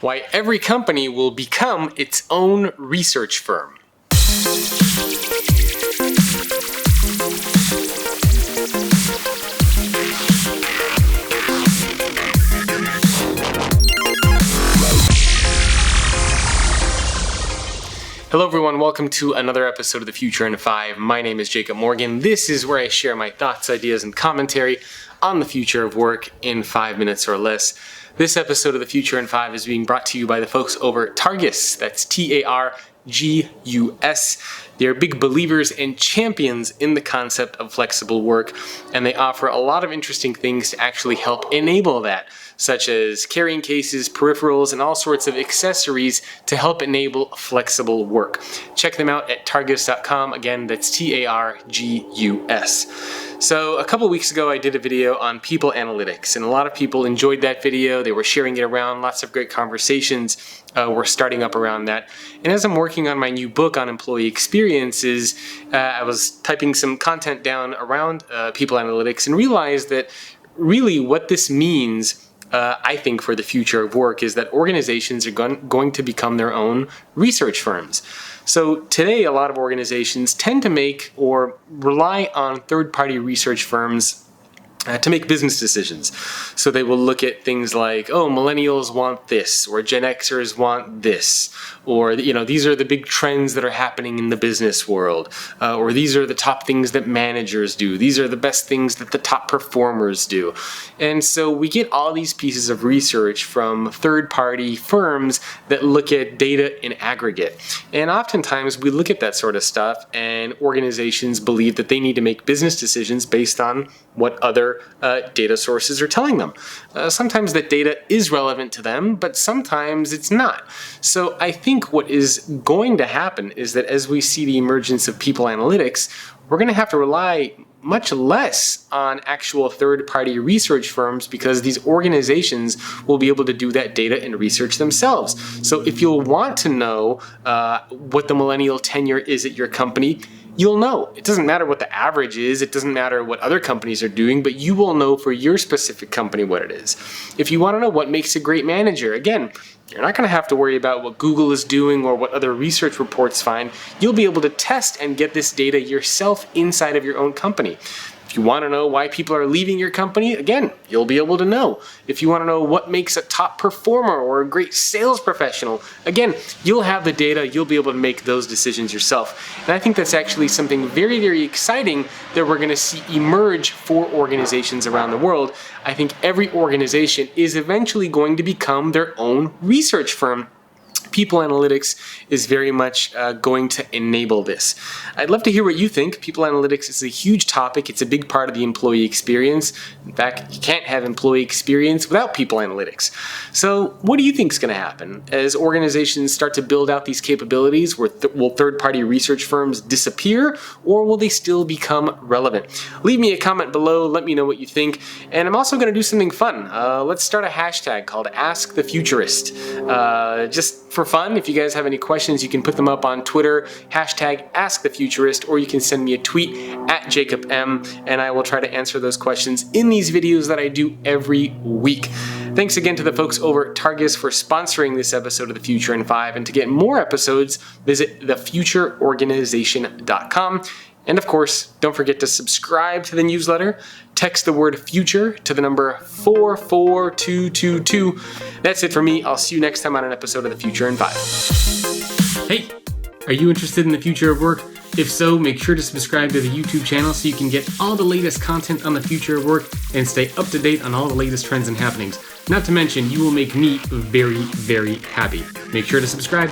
Why every company will become its own research firm. Hello everyone, welcome to another episode of The Future in 5. My name is Jacob Morgan. This is where I share my thoughts, ideas, and commentary on the future of work in 5 minutes or less. This episode of The Future in 5 is being brought to you by the folks over at Targus. That's Targus. They're big believers and champions in the concept of flexible work, and they offer a lot of interesting things to actually help enable that, such as carrying cases, peripherals, and all sorts of accessories to help enable flexible work. Check them out at targus.com. Again, that's Targus. So a couple weeks ago, I did a video on people analytics, and a lot of people enjoyed that video. They were sharing it around. Lots of great conversations were starting up around that. And as I'm working on my new book on employee experiences, I was typing some content down around people analytics and realized that really what this means I think for the future of work is that organizations are going to become their own research firms. So today, a lot of organizations tend to make or rely on third-party research firms to make business decisions. So they will look at things like, oh, millennials want this, or Gen Xers want this, or these are the big trends that are happening in the business world, or these are the top things that managers do. These are the best things that the top performers do. And so we get all these pieces of research from third-party firms that look at data in aggregate. And oftentimes we look at that sort of stuff and organizations believe that they need to make business decisions based on what other data sources are telling them. Sometimes that data is relevant to them, but sometimes it's not. So I think what is going to happen is that as we see the emergence of people analytics, we're going to have to rely much less on actual third-party research firms because these organizations will be able to do that data and research themselves. So if you'll want to know what the millennial tenure is at your company, you'll know. It doesn't matter what the average is, it doesn't matter what other companies are doing, but you will know for your specific company what it is. If you want to know what makes a great manager, again, you're not going to have to worry about what Google is doing or what other research reports find. You'll be able to test and get this data yourself inside of your own company. If you want to know why people are leaving your company, again, you'll be able to know. If you want to know what makes a top performer or a great sales professional, again, you'll have the data, you'll be able to make those decisions yourself. And I think that's actually something very, very exciting that we're going to see emerge for organizations around the world. I think every organization is eventually going to become their own research firm. People analytics is very much going to enable this. I'd love to hear what you think. People analytics is a huge topic. It's a big part of the employee experience. In fact, you can't have employee experience without people analytics. So what do you think is going to happen? As organizations start to build out these capabilities, will third-party research firms disappear, or will they still become relevant? Leave me a comment below. Let me know what you think. And I'm also going to do something fun. Let's start a hashtag called #AskTheFuturist. Just for fun, if you guys have any questions, you can put them up on Twitter, #AskTheFuturist, or you can send me a tweet @JacobM, and I will try to answer those questions in these videos that I do every week. Thanks again to the folks over at Targus for sponsoring this episode of The Future in 5, and to get more episodes, visit thefutureorganization.com. And of course, don't forget to subscribe to the newsletter. Text the word future to the number 44222. That's it for me. I'll see you next time on an episode of The Future in 5. Hey, are you interested in the future of work? If so, make sure to subscribe to the YouTube channel so you can get all the latest content on the future of work and stay up to date on all the latest trends and happenings. Not to mention, you will make me very, very happy. Make sure to subscribe.